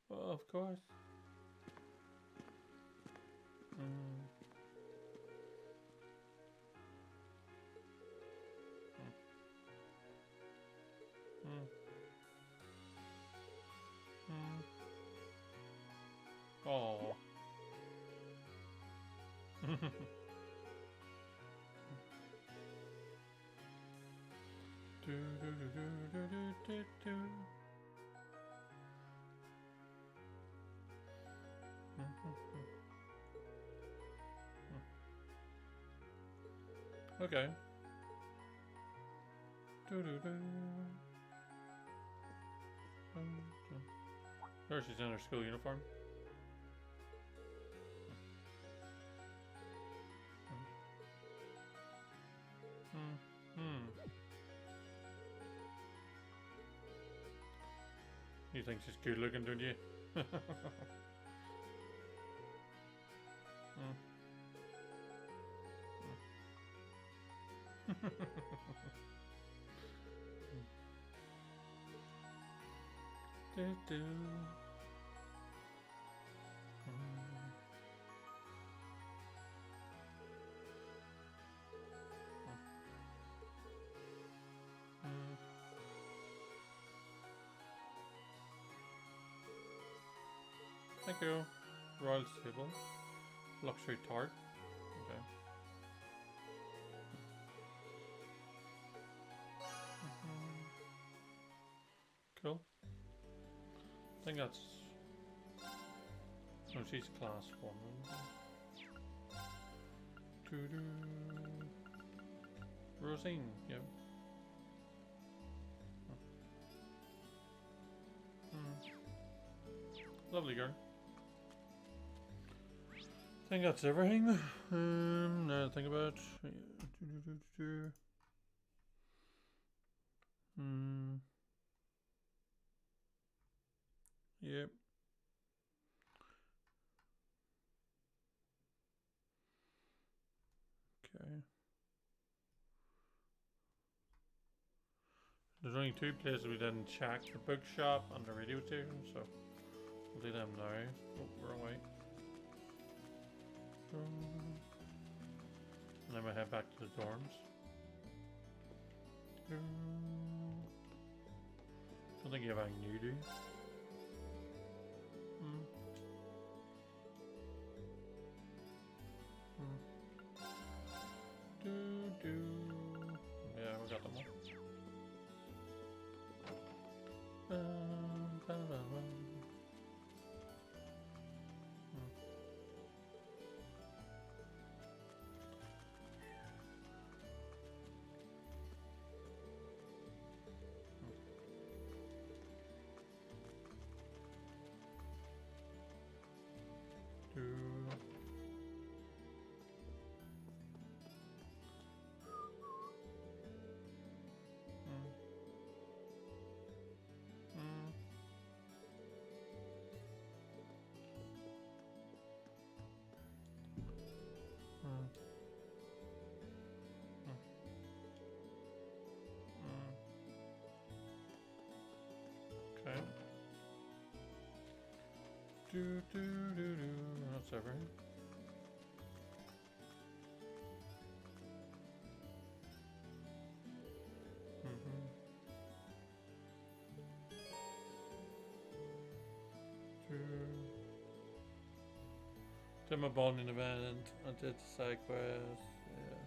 Well, of course. Mm. Mm. Mm. Oh. Do, do, do, do, do, do, do. Okay. Do, do, do. There she's in her school uniform. Hmm. Hmm. You think she's good looking, don't you? Hmm. Do, do. Hmm. Thank you. Royal Table. Luxury tart. Okay. Cool. I think that's... No, she's class 1. Doo-doo. Rosine, yep. Lovely girl. I think that's everything. Now to think about. Yep. Okay. There's only 2 places we didn't check: the bookshop and the radio station, so we'll do them now. Oh, wrong way. And then we'll head back to the dorms. Don't think you have anything new, do you? Do. Yeah, we got them all. Bum, bum, bum, bum. Do. Okay. Do do do do. That's everything. Did my bonding event. I did the side quest. Yeah.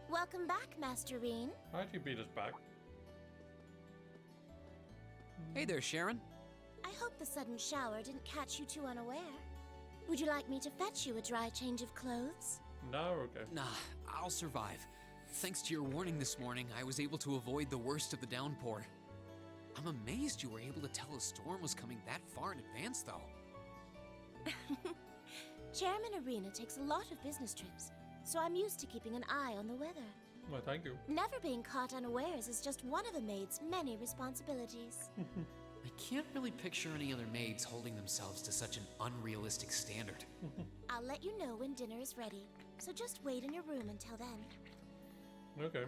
Welcome back, Master Reen. How'd you beat us back? Hey there, Sharon. I hope the sudden shower didn't catch you too unaware. Would you like me to fetch you a dry change of clothes? No, okay. Nah, I'll survive. Thanks to your warning this morning, I was able to avoid the worst of the downpour. I'm amazed you were able to tell a storm was coming that far in advance, though. Chairman Arena takes a lot of business trips, so I'm used to keeping an eye on the weather. Well, thank you. Never being caught unawares is just one of a maid's many responsibilities. I can't really picture any other maids holding themselves to such an unrealistic standard. I'll let you know when dinner is ready, so just wait in your room until then. Okay.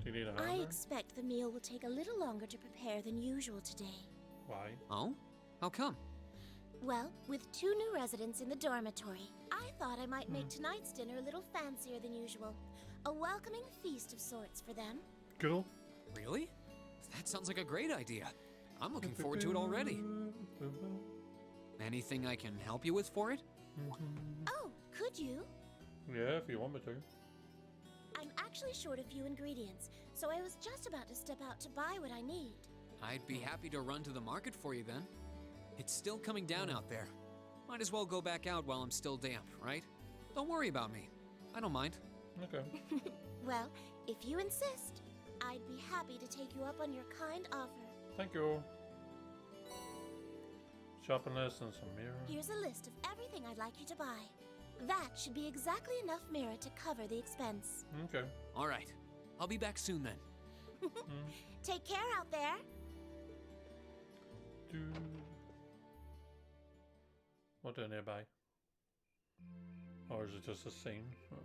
Do you need a I hammer? expect the meal will take a little longer to prepare than usual today. Why? Oh? How come? Well, with 2 new residents in the dormitory, I thought I might make tonight's dinner a little fancier than usual. A welcoming feast of sorts for them. Cool. Really? That sounds like a great idea. I'm looking forward to it already. Anything I can help you with for it? Oh, could you? Yeah, if you want me to. I'm actually short a few ingredients, so I was just about to step out to buy what I need. I'd be happy to run to the market for you then. It's still coming down out there. Might as well go back out while I'm still damp, right? Don't worry about me. I don't mind. Okay. Well, if you insist, I'd be happy to take you up on your kind offer. Thank you. Shopping list and some mirror. Here's a list of everything I'd like you to buy. That should be exactly enough mirror to cover the expense. Okay. All right. I'll be back soon then. Take care out there. Do. What do I need to buy? Or is it just a scene? Oh.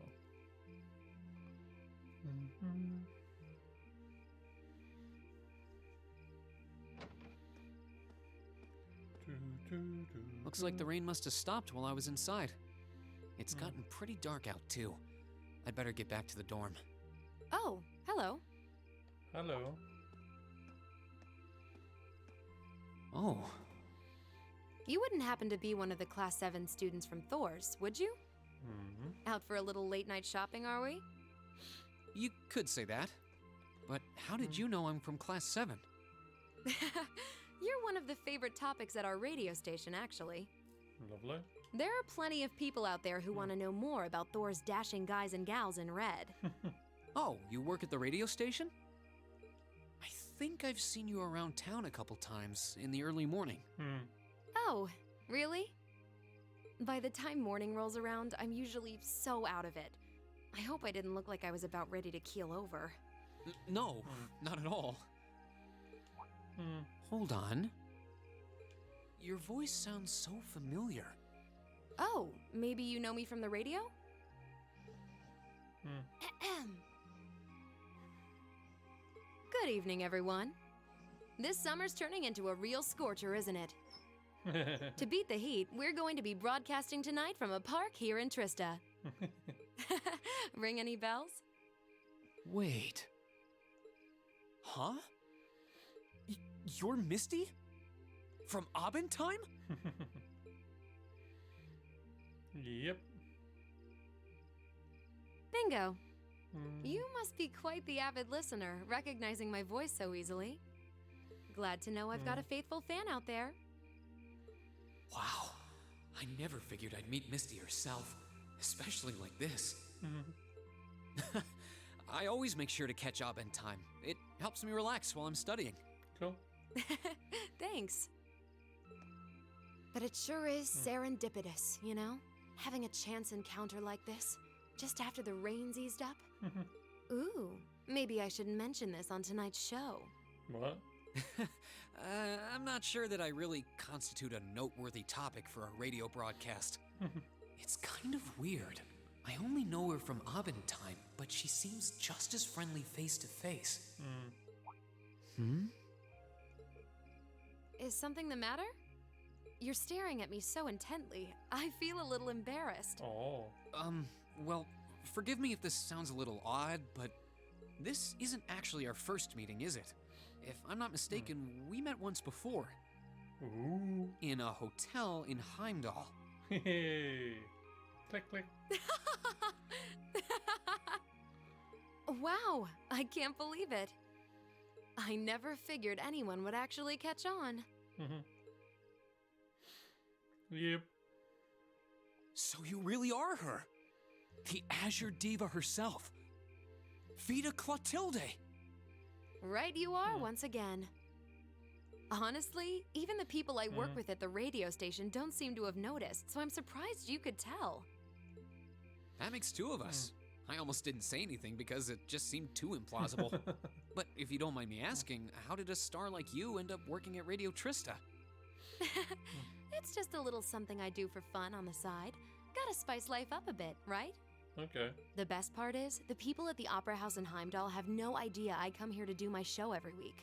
Looks like the rain must have stopped while I was inside. It's gotten pretty dark out too. I'd better get back to the dorm. Oh, hello. Hello. Oh, You wouldn't happen to be one of the Class 7 students from Thor's, would you? Out for a little late night shopping, are we? you could say that. But how did you know I'm from Class 7? You're one of the favorite topics at our radio station, actually. Lovely. There are plenty of people out there who want to know more about Thor's dashing guys and gals in red. Oh, you work at the radio station? I think I've seen you around town a couple times in the early morning. Oh, really? By the time morning rolls around, I'm usually so out of it. I hope I didn't look like I was about ready to keel over. No, not at all. Hold on. Your voice sounds so familiar. Oh, maybe you know me from the radio? Good evening, everyone. This summer's turning into a real scorcher, isn't it? To beat the heat, we're going to be broadcasting tonight from a park here in Trista. Ring any bells? Wait. Huh? You're Misty? From Abendheim? Yep. Bingo. You must be quite the avid listener, recognizing my voice so easily. Glad to know I've got a faithful fan out there. Wow. I never figured I'd meet Misty herself, especially like this. I always make sure to catch Abendheim. It helps me relax while I'm studying. Cool. Thanks. But it sure is serendipitous, you know? Having a chance encounter like this, just after the rain's eased up. Ooh, maybe I should mention this on tonight's show. What? I'm not sure that I really constitute a noteworthy topic for a radio broadcast. It's kind of weird. I only know her from Abendheim, but she seems just as friendly face to face. Is something the matter? You're staring at me so intently, I feel a little embarrassed. Oh. Well, forgive me if this sounds a little odd, but this isn't actually our first meeting, is it? If I'm not mistaken, we met once before. Ooh. In a hotel in Heimdall. Hey. Click, click. Wow, I can't believe it. I never figured anyone would actually catch on. Yep. So you really are her. The Azure Diva herself. Vita Clotilde. Right you are once again. Honestly, even the people I work with at the radio station don't seem to have noticed, so I'm surprised you could tell. That makes two of us. I almost didn't say anything because it just seemed too implausible. But if you don't mind me asking, how did a star like you end up working at Radio Trista? It's just a little something I do for fun on the side. Gotta spice life up a bit, right? Okay. The best part is, the people at the Opera House in Heimdall have no idea I come here to do my show every week.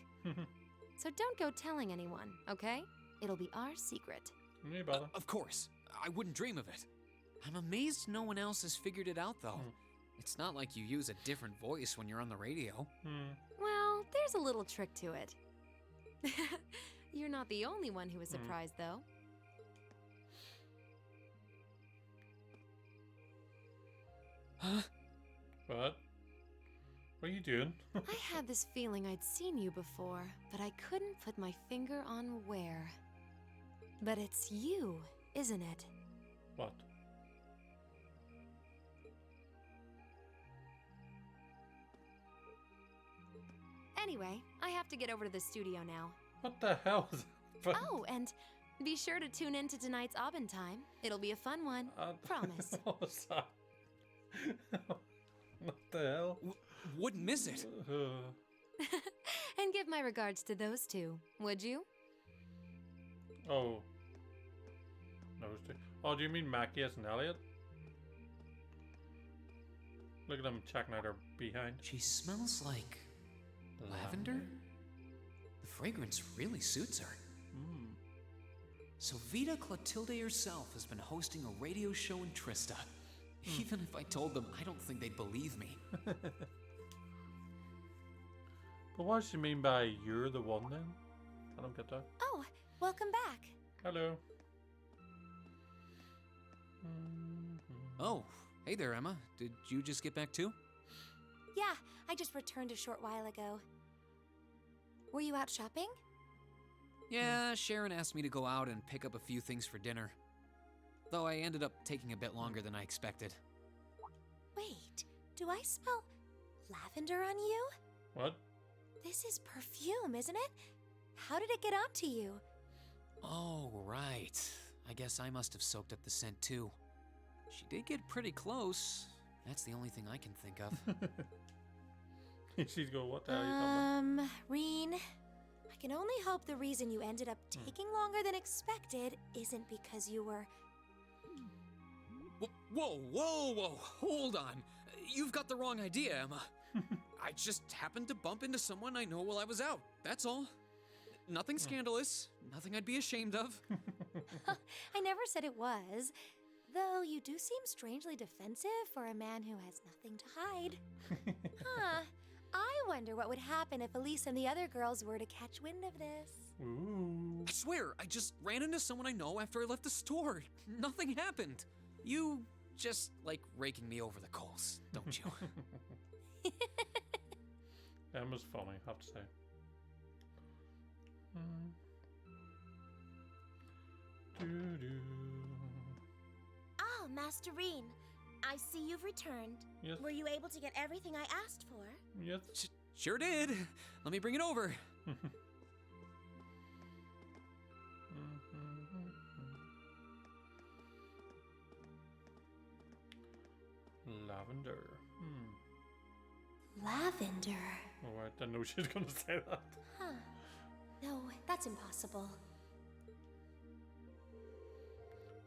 So don't go telling anyone, okay? It'll be our secret. Me bother. Of course. I wouldn't dream of it. I'm amazed no one else has figured it out, though. It's not like you use a different voice when you're on the radio. Well, there's a little trick to it. You're not the only one who was surprised, though. Huh? What? What are you doing? I had this feeling I'd seen you before, but I couldn't put my finger on where. But it's you, isn't it? What? Anyway, I have to get over to the studio now. What the hell is that? Oh, and be sure to tune in to tonight's Aubin time. It'll be a fun one. Promise. What was that? What the hell? Wouldn't miss it. And give my regards to those two, would you? Oh. Those two. Oh, do you mean Macias and Elliot? Look at them checking out her behind. She smells like lavender? The fragrance really suits her. So Vita Clotilde herself has been hosting a radio show in Trista. Even if I told them, I don't think they'd believe me. But what does she mean by you're the one then? I don't get that. Oh, welcome back. Hello. Oh, hey there, Emma. Did you just get back too? Yeah, I just returned a short while ago. Were you out shopping? Yeah, Sharon asked me to go out and pick up a few things for dinner. Though I ended up taking a bit longer than I expected. Wait, do I smell lavender on you? What? This is perfume, isn't it? How did it get onto you? Oh, right. I guess I must have soaked up the scent too. She did get pretty close. That's the only thing I can think of. She's going, what the hell are you talking about? Reen, I can only hope the reason you ended up taking longer than expected isn't because you were... Whoa, hold on. You've got the wrong idea, Emma. I just happened to bump into someone I know while I was out, that's all. Nothing scandalous, nothing I'd be ashamed of. I never said it was. Though you do seem strangely defensive for a man who has nothing to hide. Huh. I wonder what would happen if Elise and the other girls were to catch wind of this. Ooh. I swear, I just ran into someone I know after I left the store. Nothing happened. You just like raking me over the coals, don't you? Emma's funny, I have to say. Oh, Master Reen, I see you've returned. Yes. Were you able to get everything I asked for? Yes. Sure did. Let me bring it over. Lavender. Lavender. Oh, I didn't know she was going to say that. Huh. No, that's impossible.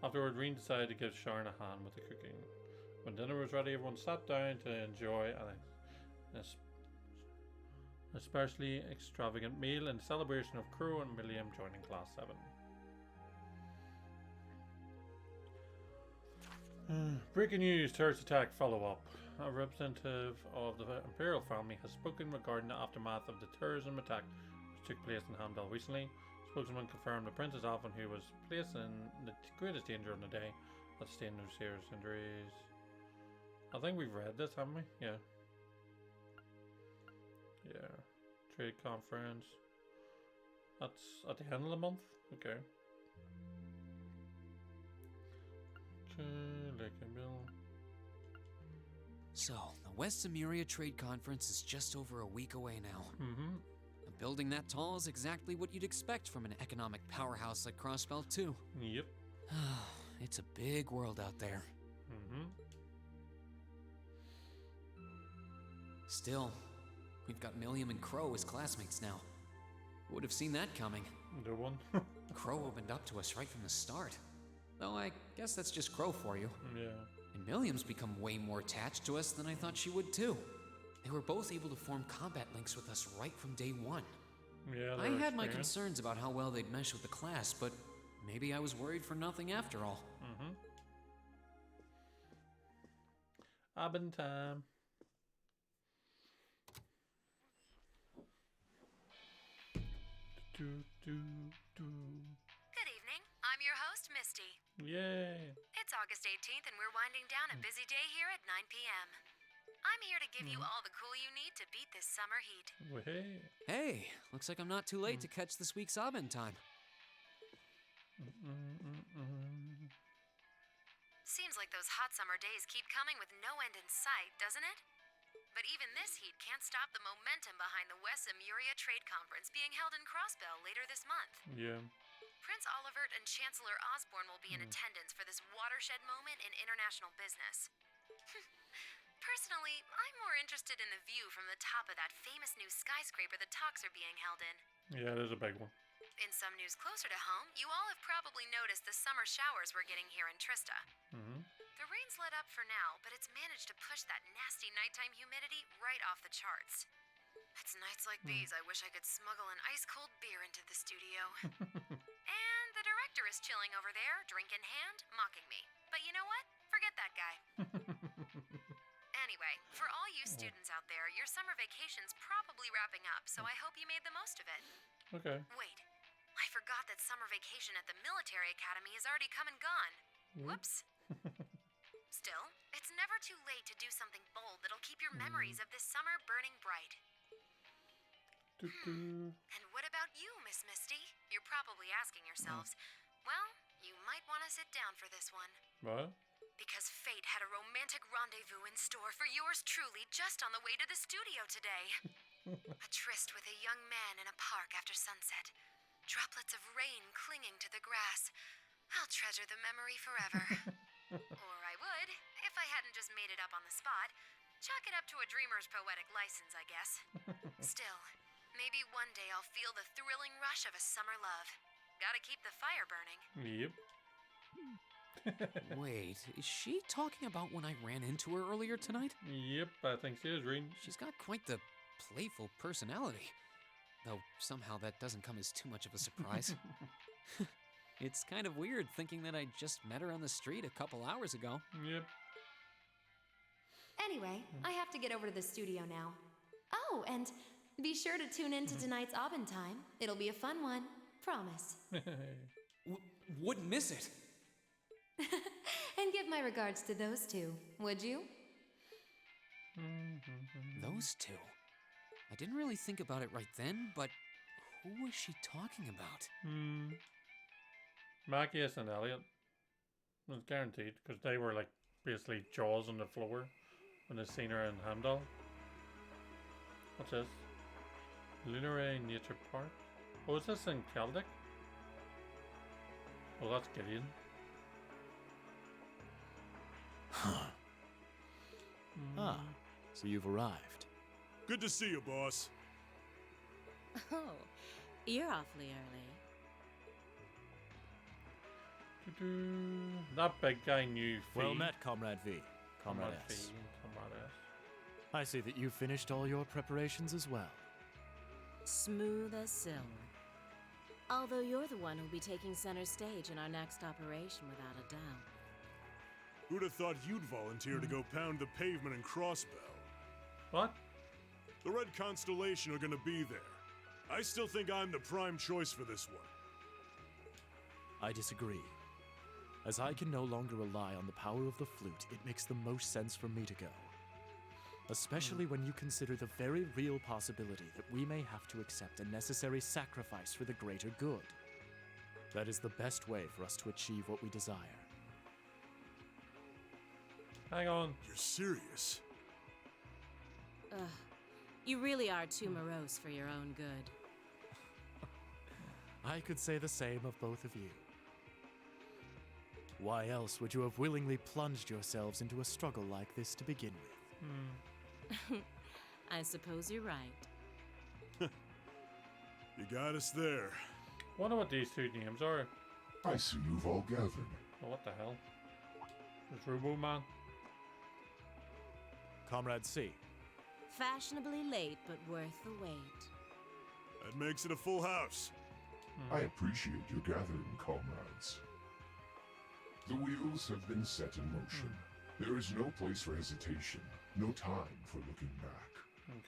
Afterward, Reen decided to give Sharon a hand with the cooking. When dinner was ready, everyone sat down to enjoy an especially extravagant meal in celebration of Crow and William joining Class 7. Breaking news, terrorist attack follow-up. A representative of the Imperial family has spoken regarding the aftermath of the terrorism attack which took place in Hamdall recently. Spokesman confirmed that Princess Alvin, who was placed in the greatest danger on the day, had sustained no serious injuries. I think we've read this, haven't we? Yeah. Yeah. Trade conference. That's at the end of the month? Okay. Lake and Bill. So, the West Emuria Trade Conference is just over a week away now. A building that tall is exactly what you'd expect from an economic powerhouse like Crossbelt 2. Yep. It's a big world out there. Still, we've got Milliam and Crow as classmates now. Would have seen that coming. The one. Crow opened up to us right from the start. Though I guess that's just Crow for you. Yeah. And Milliam's become way more attached to us than I thought she would too. They were both able to form combat links with us right from day one. Yeah. I they're had my experienced. concerns about how well they'd mesh with the class, but maybe I was worried for nothing after all. Mm-hmm. Abin time. Do, do, do. Good evening. I'm your host, Misty. Yay. It's August 18th, and we're winding down a busy day here at 9 p.m. I'm here to give you all the cool you need to beat this summer heat. Way. Hey, looks like I'm not too late to catch this week's Abend time. Seems like those hot summer days keep coming with no end in sight, doesn't it? But even this heat can't stop the momentum behind the West Emuria Trade Conference being held in Crossbell later this month. Yeah. Prince Olivert and Chancellor Osborne will be in attendance for this watershed moment in international business. Personally, I'm more interested in the view from the top of that famous new skyscraper the talks are being held in. Yeah, it is a big one. In some news closer to home, you all have probably noticed the summer showers we're getting here in Trista. Mm-hmm. The rain's let up for now, but it's managed to push that nasty nighttime humidity right off the charts. It's nights like these I wish I could smuggle an ice-cold beer into the studio. And the director is chilling over there, drink in hand, mocking me. But you know what? Forget that guy. Anyway, for all you students out there, your summer vacation's probably wrapping up, so I hope you made the most of it. Okay. Wait, I forgot that summer vacation at the military academy has already come and gone. Whoops. Still, it's never too late to do something bold that'll keep your memories of this summer burning bright. Do-do. And what about you, Miss Misty? You're probably asking yourselves, well, you might want to sit down for this one. What? Because fate had a romantic rendezvous in store for yours truly just on the way to the studio today. A tryst with a young man in a park after sunset. Droplets of rain clinging to the grass. I'll treasure the memory forever. Or I would, if I hadn't just made it up on the spot. Chalk it up to a dreamer's poetic license, I guess. Still, maybe one day I'll feel the thrilling rush of a summer love. Gotta keep the fire burning. Yep. Wait, is she talking about when I ran into her earlier tonight? Yep, I think she is reading. She's got quite the playful personality. Though somehow that doesn't come as too much of a surprise. It's kind of weird thinking that I just met her on the street a couple hours ago. Yep. Anyway, I have to get over to the studio now. Oh, and be sure to tune in to tonight's Abend time. It'll be a fun one. Promise. Wouldn't miss it. And give my regards to those two, would you? Those two. I didn't really think about it right then, but who was she talking about? Macias and Elliot. It was guaranteed, because they were like basically jaws on the floor when they seen her in Hamdall. What's this? Lunaray Nature Park? Oh, is this in Celtic? Well, that's Gideon. Ah, so you've arrived. Good to see you, boss. Oh, you're awfully early. Doo-doo. That big guy knew Fee. Well met, Comrade V. Comrade Fee, S. Comrade S. I see that you've finished all your preparations as well. Smooth as silk. Although you're the one who'll be taking center stage in our next operation without a doubt. Who'd have thought you'd volunteer to go pound the pavement in Crossbell? What? The Red Constellation are gonna be there. I still think I'm the prime choice for this one. I disagree. As I can no longer rely on the power of the flute, it makes the most sense for me to go. Especially when you consider the very real possibility that we may have to accept a necessary sacrifice for the greater good. That is the best way for us to achieve what we desire. Hang on. You're serious? Ugh, you really are too morose for your own good. I could say the same of both of you. Why else would you have willingly plunged yourselves into a struggle like this to begin with? I suppose you're right. You got us there. Wonder what these two names are. I see you've all gathered. Oh, what the hell? There's Robo Man. Comrade C. Fashionably late, but worth the wait. That makes it a full house. I appreciate your gathering, comrades. The wheels have been set in motion. There is no place for hesitation, no time for looking back.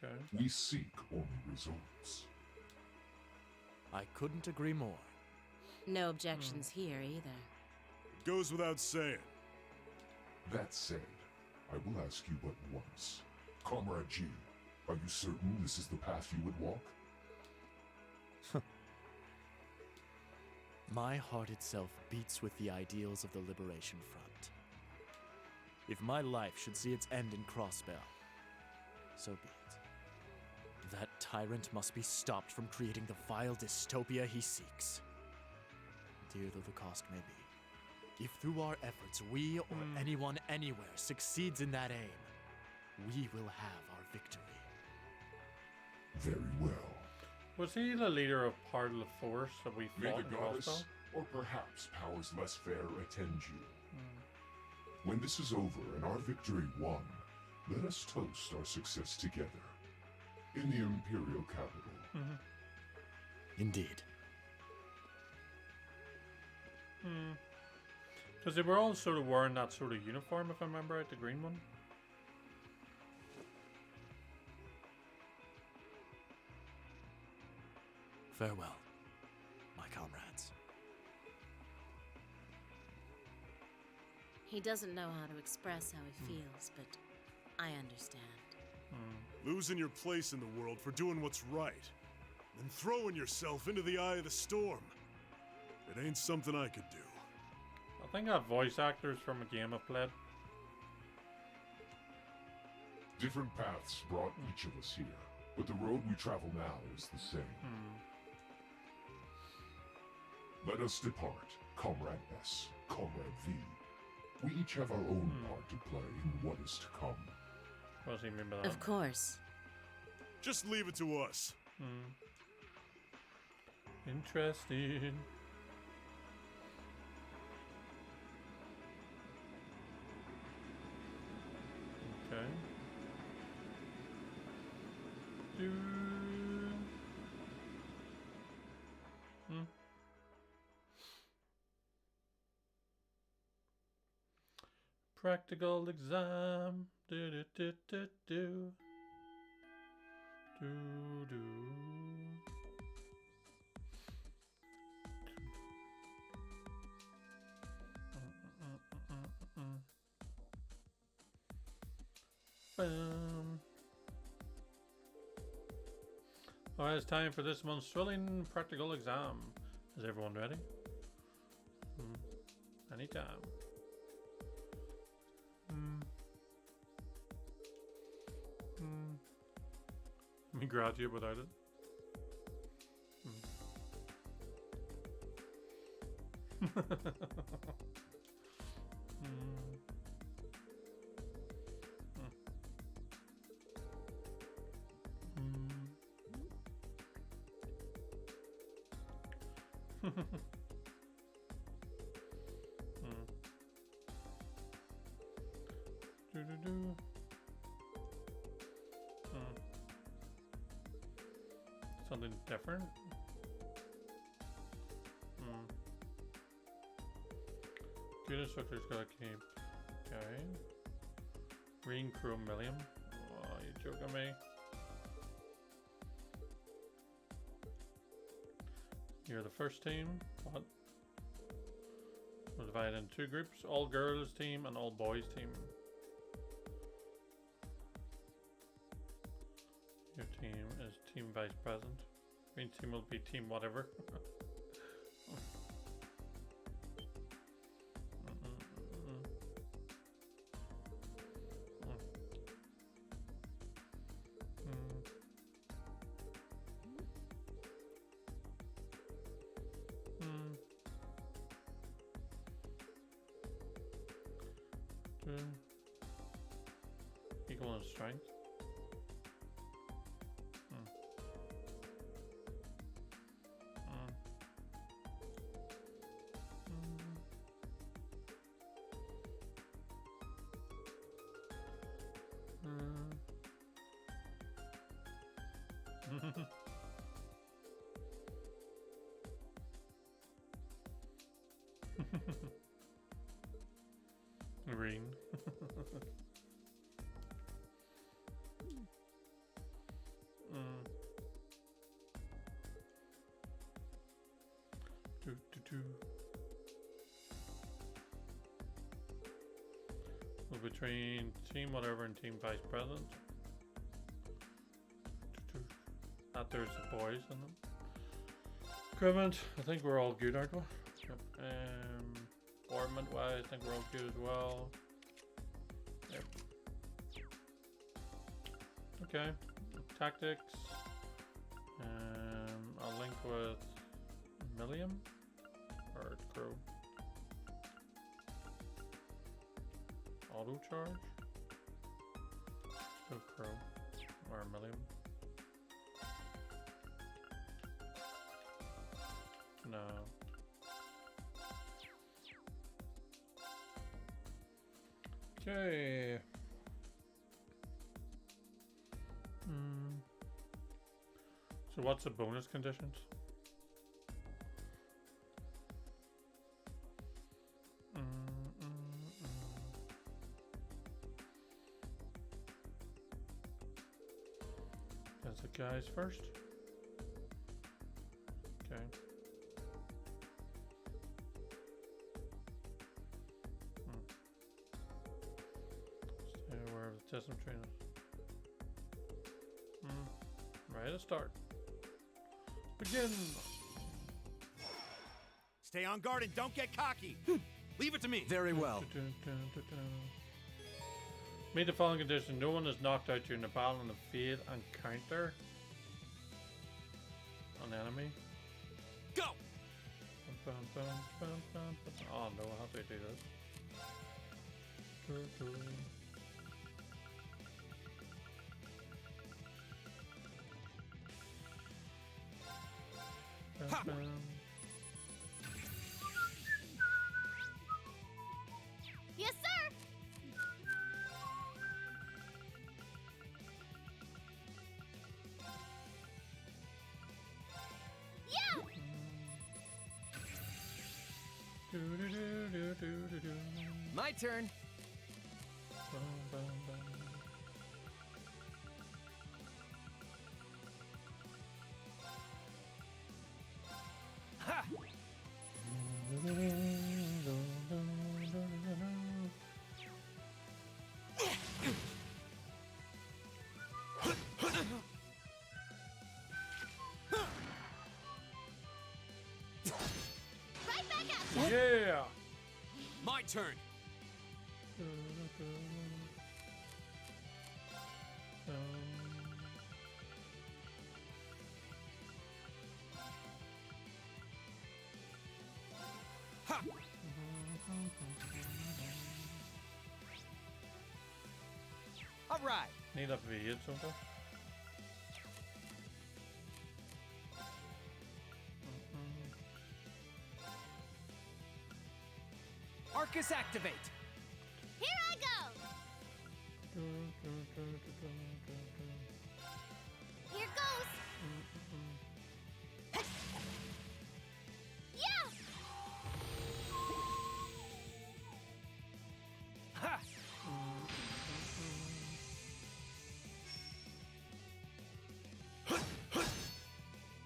Okay. We seek only results. I couldn't agree more. No objections here either. It goes without saying. That said, I will ask you but once. Comrade G, are you certain this is the path you would walk? My heart itself beats with the ideals of the Liberation Front. If my life should see its end in Crossbell, so be it. That tyrant must be stopped from creating the vile dystopia he seeks. Dear though the cost may be, if through our efforts we or anyone anywhere succeeds in that aim, we will have our victory. Very well. Was he the leader of part of the force that we May fought the in goddess, Crossbell? or perhaps powers less fair, attend you. When this is over and our victory won, let us toast our success together in the Imperial capital. Indeed. Because they were all sort of wearing that sort of uniform, if I remember right, the green one. Farewell, my comrades. He doesn't know how to express how he feels, but I understand. Losing your place in the world for doing what's right, and throwing yourself into the eye of the storm. It ain't something I could do. I think that voice actors from a game I've played. Different paths brought each of us here, but the road we travel now is the same. Let us depart, Comrade S, Comrade V. We each have our own part to play in what is to come. What does he mean by that? Of course. Just leave it to us. Interesting. Okay. Practical exam. Do do do do do. Do do. Bam. Alright, it's time for this month's thrilling practical exam. Is everyone ready? Anytime. Let me graduate without it. Something different. Good instructor's got a keep. Okay. Green Chrome Millium. Oh, you joking me? You're the first team. What? We're divided in two groups. All girls team and all boys team. Your team is team vice president. Green team will be team whatever. Equal in strength. green. So between team whatever and team vice president. There's the boys in them. Equipment, I think we're all good, aren't we? Yep. Ornament wise, I think we're all good as well. Yep. Okay. Tactics. I'll link with Millium or Crow. Auto charge. Still Crow or Millium. No. Okay. So what's the bonus conditions? That's the guys first. Okay. Stay aware of the testing trainer. Right at start. Begin. Stay on guard and don't get cocky. Leave it to me. Very well. Meet the following condition. No one is knocked out during the battle on the field and counter an enemy. Go! Oh no, I have to do this. Yes, sir! Yeah! My turn. Ha! Right back at you! Yeah! My turn. Ha! All right. Need a V something? Arcus activate. Here I go! Here goes! Yeah! Ha!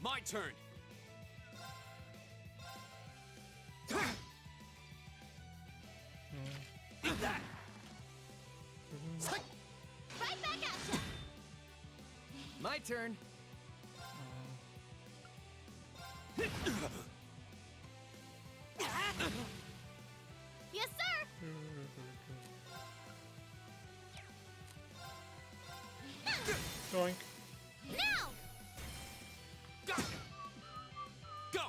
My turn. Eat that. Right back at you! My turn. Yes, sir! Doink. Now! Go. Go.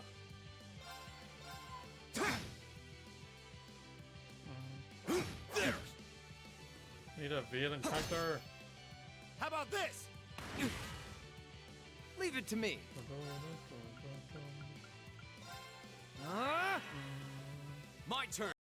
Need a V and counter. How about this? Leave it to me. My turn.